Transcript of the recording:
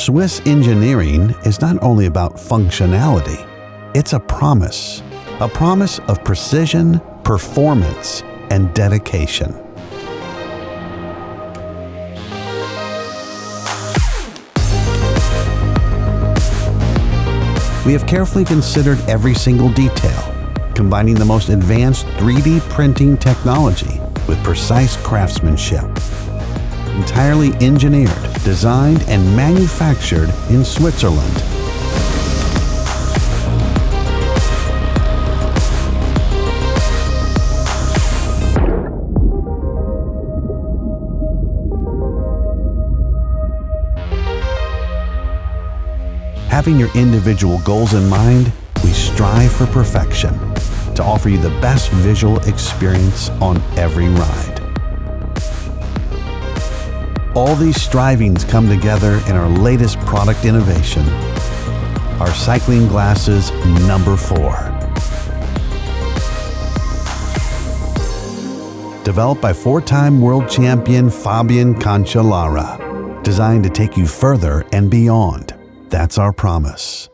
Swiss engineering is not only about functionality, it's a promise of precision, performance, and dedication. We have carefully considered every single detail, combining the most advanced 3D printing technology with precise craftsmanship. Entirely engineered, designed, and manufactured in Switzerland. Having your individual goals in mind, we strive for perfection to offer you the best visual experience on every ride. All these strivings come together in our latest product innovation, our cycling glasses number 4. Developed by 4-time world champion Fabian Cancellara, designed to take you further and beyond. That's our promise.